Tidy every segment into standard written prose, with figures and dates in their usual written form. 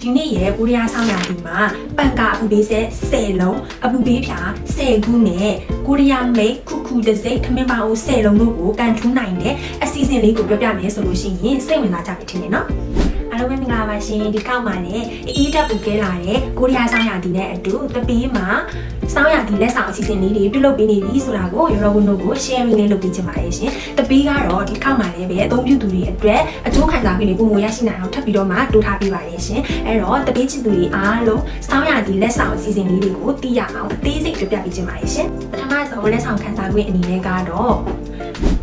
ဒီနေ့ရဲ့ကိုရီးယားဆောင်းရာသီမှာပန်ကာအပူပေးဆက်10လုံးအပူပေးဖြာ10ခုနဲ့ကိုရီးယားမိတ်ခုခုတစိမ့်ထမင်းပါအို10လုံးတို့ကိုကန်ထူးနိုင်တဲ့အစီအစဉ်လေးကိုပြောပြမယ်ဆိုလို့ရှိရင်စိတ်ဝင်စားကြပြီထင်တယ်နော်အားလုံးပဲမင်္ဂလာပါရှင်ဒီကောက်မှာလည်းအေးတက်ပူကဲလာတဲ့ကိုရီးယားဆောင်းရာသီနဲ့အတူတပီးမှာဆောင်းရာသီလက်ဆောင်အစီအစဉ်လေးတွေပြုလုပ်ပေးနေပြီဆိုတာကိုရောရောဝန်တို့ကို sharing လေးလုပ်ပေးချင်ပါတယ်ရှင်တပီးကတော့ဒီကောက်မှာလည်းပဲအသုံးပြုသူတွေအတွက်အကျိုးခံစားပေးနေပုံမရရှိနိုင်အောင်ထပ်ပြီးတော့မှတိုးထားပေးပါတယ်ရှင်အဲ့တော့တပီးချစ်သူတွေအားလုံးဆောင်းရာသီလက်ဆောင်အစီအစဉ်လေးတွေကိုသိရအောင်အသေးစိတ်ပြောပြပေးချင်ပါတယ်ရှင်ပထမဆုံးလက်ဆောင်ခံစားခွင့်အနေနဲ့ကတော့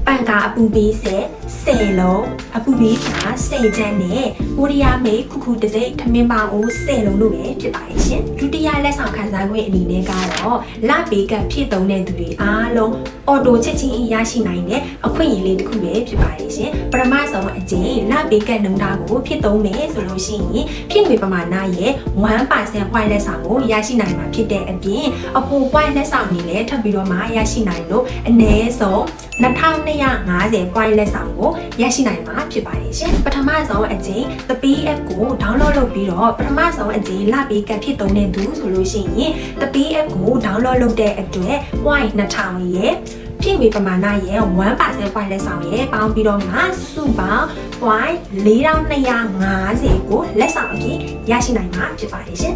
ပန်ကာအပူပေးဆက်10လုံးအပူပေးဖြာ10ချမ်းနဲ့ကိုရီးယားမိတ်ခုခုတစိမ့်ထမင်းပါအို10လုံးတို့ပဲဖြစ်ပါတယ်ရှင်ဒုတိယလက်ဆောင်ခံစားခွင့်အနေနဲ့ကတော့လပေးကဖြည့်သုံးတဲ့သူတွေအားလုံးအော်တိုချက်ချင်းရရှိနိုင်တဲ့အခွင့်အရေးလေးတစ်ခုပဲဖြစ်ပါတယ်ရှင်ပထမဆုံးအကျဉ်းလပေးကနှုန်းထားကိုဖြည့်သုံးမယ်ဆိုလို့ရှိရင်ဖြည့်ငွေပမာဏရဲ့ 1% point လက်ဆောင်ကိုရရှိနိုင်မှာဖြစ်တဲ့အပြင်အပို point လက်ဆောင်တွေလည်းထပ်ပြီးတော့မှရရှိနိုင်လို့အနည်းဆုံး2250 point လက်ဆောင်ကိုရရှိနိုင်မှာဖြစ်ပါတယ်ရှင်ပထမဆုံးအကျဉ်း The Pay App ကို download လုပ်ပြီးတော့ပထမဆုံးအကျဉ်းလပေးကဖြစ်သုံးတဲ့သူဆိုလို့ရှိရင် The Pay App ကို download လုပ်တဲ့အတွက် point 2000ရဲ့ဖြည့်ဝေပမာဏရဲ့ 1% point လက်ဆောင်ရဲ့ပေါင်းပြီးတော့မှစုပေါင်း point 4250ကိုလက်ဆောင်အဖြစ်ရရှိနိုင်မှာဖြစ်ပါတယ်ရှင်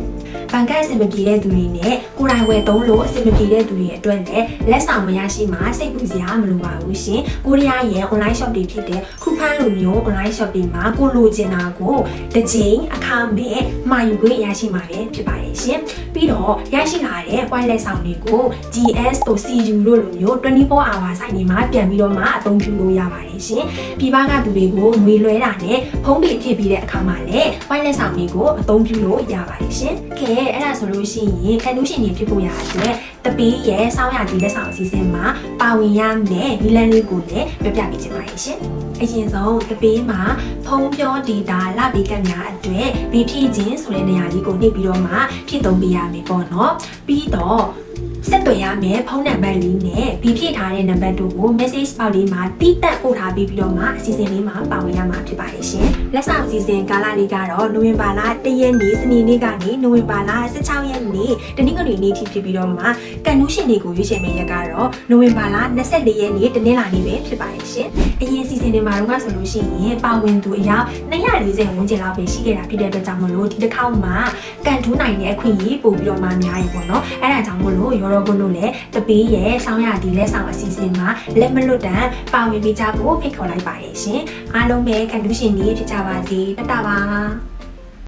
ဘန်ကအဆင်မပြေတဲ့သူတွေနဲ့ကိုယ်တိုင်ဝယ်သုံးလို့အဆင်မပြေတဲ့သူတွေအတွက်လည်းလက်ဆောင်မရရှိမှာစိတ်ပူစရာမလိုပါဘူးရှင်ကိုရီးယားရဲ့ online shop တွေဖြစ်တဲ့ခုဖန်းလိုမျိုး online shop တွေမှာကိုလိုချင်တာကိုတစ်ချိန်အခမဲ့မှာယူခွင့်ရရှိမှာလည်းဖြစ်ပါတယ်ရှင်ပြီးတော့ရရှိလာတဲ့ point လက်ဆောင်တွေကို GS တို့ CU တို့လိုမျိုး24 hour ဆိုင်တွေမှာပြန်ပြီးတော့မှအသုံးပြုလို့ရပါတယ်ရှင်ပြည်ပကသူတွေကိုငွေလွှဲတာနဲ့ဖုန်းပေဖြည့်ပြီးတဲ့အခါမှာလည်း point လက်ဆောင်တွေကိုအသုံးပြုလို့ရပါတယ်ရှင်အဲ့ဒါဆိုလို့ရှိရင်ကန်နူးရှင်တွေဖြစ်ဖို့ရအတွက်တပီးရဲ့စောင်းရတီလက်ဆောင်အစီအစဉ်မှာပါဝင်ရမယ်ဒီလန်လေးကိုလည်းပြပြပေးချင်ပါတယ်ရှင်အရင်ဆုံးတပီးမှာဖုံးပြောဒေတာလပေးကများအတွက်ဗီဖြည့်ခြင်းဆိုတဲ့နေရာလေးကိုနှိပ်ပြီးတော့မှဖြည့်သုံးပေးရမယ်ပေါ့နော်ပြီးတော့ဆက်သွယ်ရမယ်ဖုန်းနံပါတ်လေးနဲ့ဗီဖြည့်ထားတဲ့နံပါတ်တို့ကို message ပေါက်လေးမှာတိတက်ပို့ထားပြီးတော့မှအစီအစဉ်လေးမှာပါဝင်ရမှာဖြစ်ပါတယ်ရှင်လက်ဆောင်အစီအစဉ်ကာလလေးကတော့နိုဝင်ဘာလ1ရက်နေ့စနေနေ့ကနေနိုဝင်ဘာလ16ရက်နေ့တနင်္ဂနွေနေ့ထိဖြစ်ပြီးတော့မှကန်နူးရှင်တွေကိုရွေးချယ်မယ့်ရက်ကတော့နိုဝင်ဘာလ24ရက်နေ့တနင်္လာနေ့ပဲဖြစ်ပါတယ်ရှင်အရင်အစီအစဉ်တွေမှာတော့ဆိုလို့ရှိရင်ပါဝင်သူအယောက်240ဝန်းကျင်လောက်ပဲရှိခဲ့တာဖြစ်တဲ့အတွက်ကြောင့်မလို့ဒီတစ်ခေါက်မှာကန်ထူးနိုင်တဲ့အခွင့်အရေးပို့ပြီးတော့မှအများကြီးပေါ့နော်အဲ့ဒါကြောင့်မလို့ရောရောတို့လည်းတပီးရဲ့ဆောင်းရတီလက်ဆောင်အစီအစဉ်မှာလက်မလွတ်တမ်းပါဝင်ပေးကြဖို့ဖိတ်ခေါ်လိုက်ပါတယ်ရှင်အားလုံးပဲကန်တူးရှင်တွေဖြစ်ကြပါစေတတပါ